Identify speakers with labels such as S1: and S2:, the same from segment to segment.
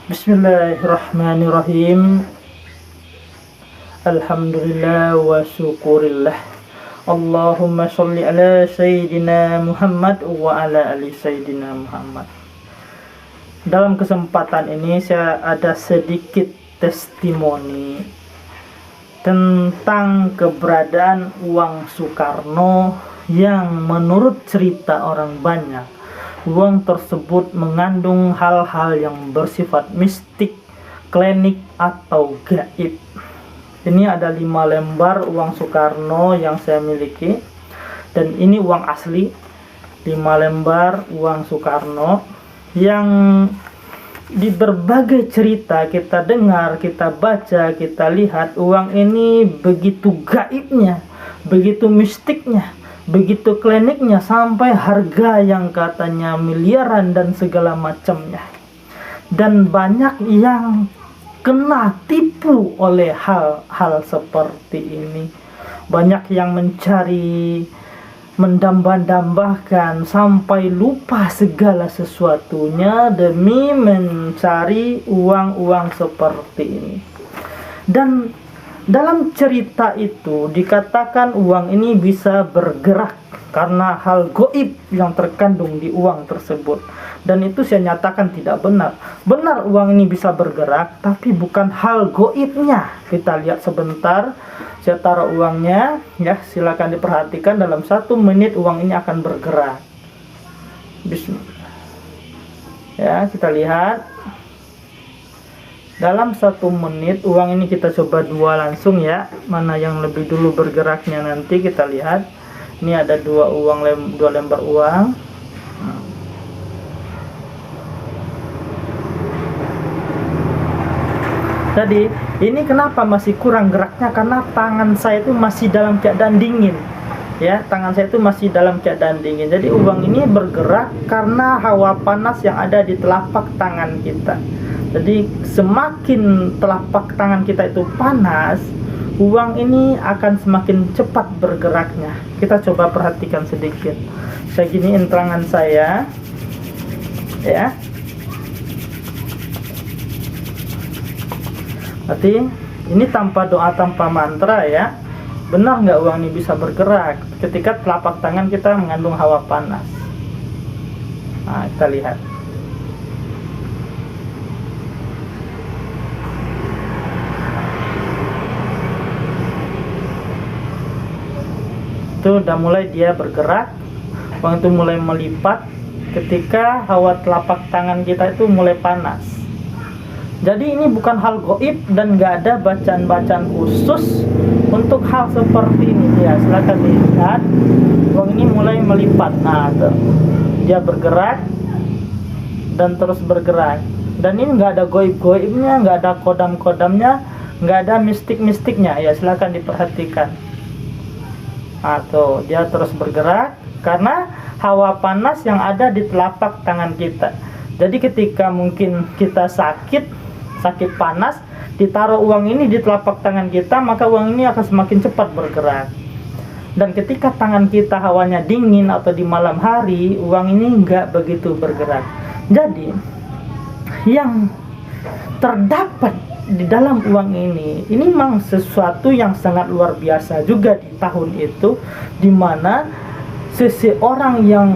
S1: Bismillahirrahmanirrahim. Alhamdulillah wa syukurillah. Allahumma sholli ala Sayyidina Muhammad wa ala ali Sayyidina Muhammad. Dalam kesempatan ini saya ada sedikit testimoni tentang keberadaan uang Soekarno yang menurut cerita orang banyak, uang tersebut mengandung hal-hal yang bersifat mistik, klinik, atau gaib. Ini ada 5 lembar uang Soekarno yang saya miliki, dan ini uang asli. 5 lembar uang Soekarno yang di berbagai cerita kita dengar, kita baca, kita lihat, uang ini begitu gaibnya, begitu mistiknya, begitu kliniknya, sampai harga yang katanya miliaran dan segala macamnya. Dan banyak yang kena tipu oleh hal-hal seperti ini. Banyak yang mencari, mendambah-dambahkan sampai lupa segala sesuatunya demi mencari uang-uang seperti ini. Dan dalam cerita itu dikatakan uang ini bisa bergerak karena hal goib yang terkandung di uang tersebut. Dan itu saya nyatakan tidak benar. Benar uang ini bisa bergerak, tapi bukan hal goibnya. Kita lihat sebentar. Saya taruh uangnya, ya, silakan diperhatikan. Dalam 1 menit uang ini akan bergerak. Bismillah. Ya, kita lihat. Dalam 1 menit uang ini kita coba 2 langsung, ya. Mana yang lebih dulu bergeraknya nanti kita lihat. Ini ada 2 lembar uang. Tadi ini kenapa masih kurang geraknya? Karena tangan saya itu masih dalam keadaan dingin. Ya, tangan saya itu masih dalam keadaan dingin. Jadi uang ini bergerak karena hawa panas yang ada di telapak tangan kita. Jadi semakin telapak tangan kita itu panas, uang ini akan semakin cepat bergeraknya. Kita coba perhatikan sedikit. Saya giniin tangan saya, ya. Berarti ini tanpa doa, tanpa mantra, ya. Benar nggak uang ini bisa bergerak ketika telapak tangan kita mengandung hawa panas? Nah, kita lihat. Itu udah mulai dia bergerak, uang itu mulai melipat ketika hawa telapak tangan kita itu mulai panas. Jadi ini bukan hal goib dan nggak ada bacaan-bacaan khusus untuk hal seperti ini. Ya, silakan dilihat, uang ini mulai melipat. Nah, tuh. Dia bergerak dan terus bergerak. Dan ini nggak ada goib-goibnya, nggak ada kodam-kodamnya, nggak ada mistik-mistiknya. Ya, silakan diperhatikan. Atau dia terus bergerak karena hawa panas yang ada di telapak tangan kita. Jadi ketika mungkin kita sakit panas, ditaruh uang ini di telapak tangan kita, maka uang ini akan semakin cepat bergerak. Dan ketika tangan kita hawanya dingin atau di malam hari, uang ini nggak begitu bergerak. Jadi yang terdapat di dalam uang ini memang sesuatu yang sangat luar biasa juga di tahun itu, dimana seseorang yang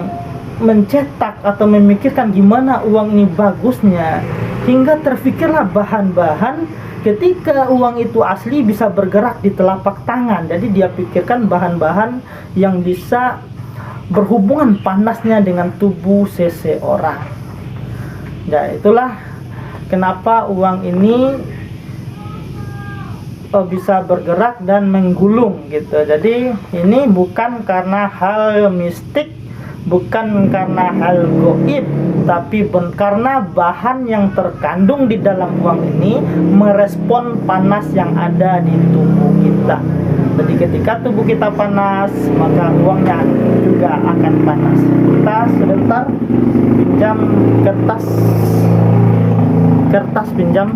S1: mencetak atau memikirkan gimana uang ini bagusnya, hingga terfikirlah bahan-bahan ketika uang itu asli bisa bergerak di telapak tangan. Jadi dia pikirkan bahan-bahan yang bisa berhubungan panasnya dengan tubuh seseorang. Ya, itulah kenapa uang ini bisa bergerak dan menggulung gitu. Jadi ini bukan karena hal mistik, bukan karena hal goib, tapi karena bahan yang terkandung di dalam uang ini merespon panas yang ada di tubuh kita. Jadi ketika tubuh kita panas, maka uangnya juga akan panas. Kita sebentar pinjam kertas pinjam.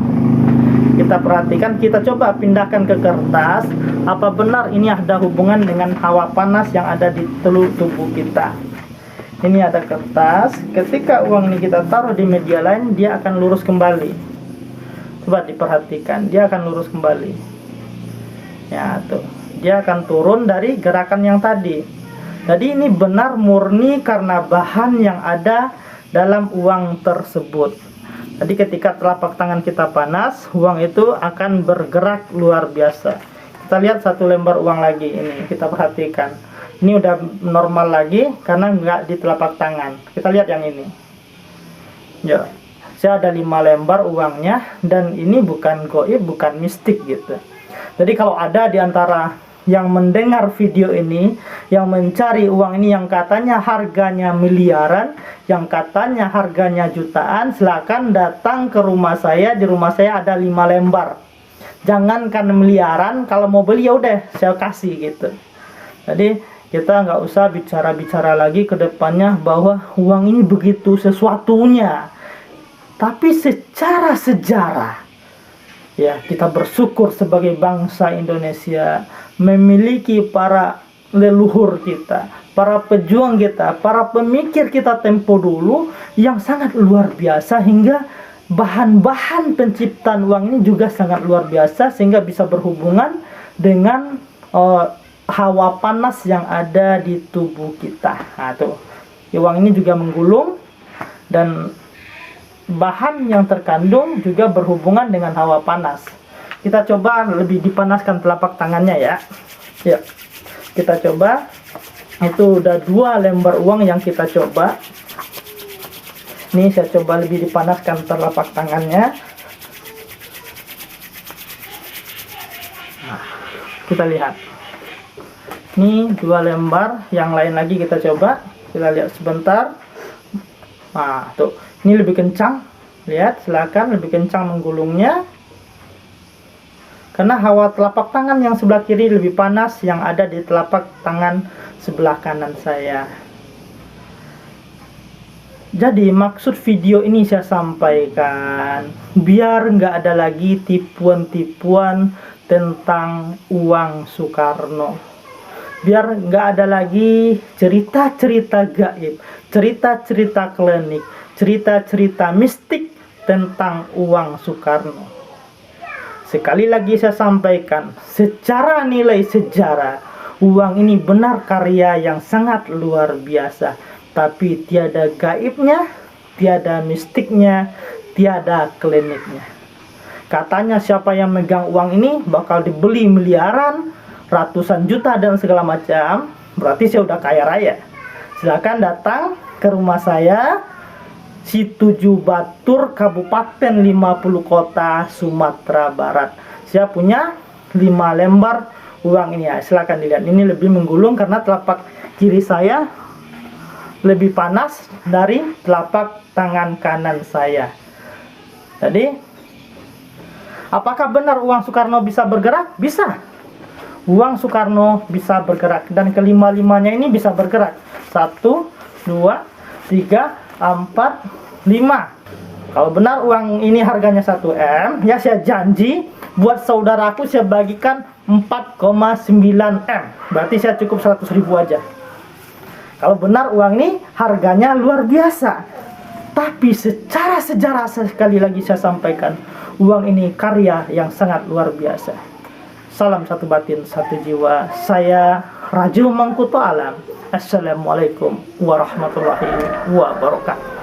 S1: Kita perhatikan, kita coba pindahkan ke kertas. Apa benar ini ada hubungan dengan hawa panas yang ada di tubuh kita? Ini ada kertas. Ketika uang ini kita taruh di media lain, dia akan lurus kembali. Coba diperhatikan, dia akan lurus kembali. Ya, tuh. Dia akan turun dari gerakan yang tadi. Jadi ini benar murni karena bahan yang ada dalam uang tersebut. Jadi ketika telapak tangan kita panas, uang itu akan bergerak luar biasa. Kita lihat satu lembar uang lagi ini, kita perhatikan. Ini udah normal lagi karena nggak di telapak tangan. Kita lihat yang ini. Ya, saya ada 5 lembar uangnya dan ini bukan goib, bukan mistik gitu. Jadi kalau ada di antara yang mendengar video ini, yang mencari uang ini yang katanya harganya miliaran, yang katanya harganya jutaan, silakan datang ke rumah saya. Di rumah saya ada 5 lembar. Jangankan miliaran, kalau mau beli ya udah saya kasih gitu. Jadi kita nggak usah bicara-bicara lagi ke depannya bahwa uang ini begitu sesuatunya. Tapi secara sejarah, ya, kita bersyukur sebagai bangsa Indonesia memiliki para leluhur kita, para pejuang kita, para pemikir kita tempo dulu yang sangat luar biasa, hingga bahan-bahan penciptaan uang ini juga sangat luar biasa sehingga bisa berhubungan dengan hawa panas yang ada di tubuh kita. Nah, tuh. Uang ini juga menggulung dan bahan yang terkandung juga berhubungan dengan hawa panas. Kita coba lebih dipanaskan telapak tangannya ya. Ya, kita coba. Itu udah 2 lembar uang yang kita coba. Ini saya coba lebih dipanaskan telapak tangannya. Nah, kita lihat. Ini 2 lembar, yang lain lagi kita coba. Kita lihat sebentar. Nah, tuh. Ini lebih kencang. Lihat, silakan lebih kencang menggulungnya. Karena hawa telapak tangan yang sebelah kiri lebih panas yang ada di telapak tangan sebelah kanan saya. Jadi maksud video ini saya sampaikan biar nggak ada lagi tipuan-tipuan tentang uang Soekarno. Biar nggak ada lagi cerita-cerita gaib, cerita-cerita klinik, cerita-cerita mistik tentang uang Soekarno. Sekali lagi saya sampaikan, secara nilai sejarah, uang ini benar karya yang sangat luar biasa. Tapi tiada gaibnya, tiada mistiknya, tiada kliniknya. Katanya siapa yang megang uang ini bakal dibeli miliaran, ratusan juta dan segala macam. Berarti saya udah kaya raya. Silakan datang ke rumah saya, Situju Batur, Kabupaten 50 Kota, Sumatera Barat. Saya punya 5 lembar uang ini ya. Silakan dilihat. Ini lebih menggulung karena telapak kiri saya lebih panas dari telapak tangan kanan saya. Jadi, apakah benar uang Soekarno bisa bergerak? Bisa. Uang Soekarno bisa bergerak dan kelima-limanya ini bisa bergerak. 1, 2, 3, 4, 5. Kalau benar uang ini harganya 1 M, ya saya janji buat saudaraku saya bagikan 4,9 M. Berarti saya cukup 100.000 aja. Kalau benar uang ini harganya luar biasa. Tapi secara sejarah sekali lagi saya sampaikan, uang ini karya yang sangat luar biasa. Salam satu batin, satu jiwa. Saya Raju Mangkuto Alam. Assalamualaikum warahmatullahi wabarakatuh.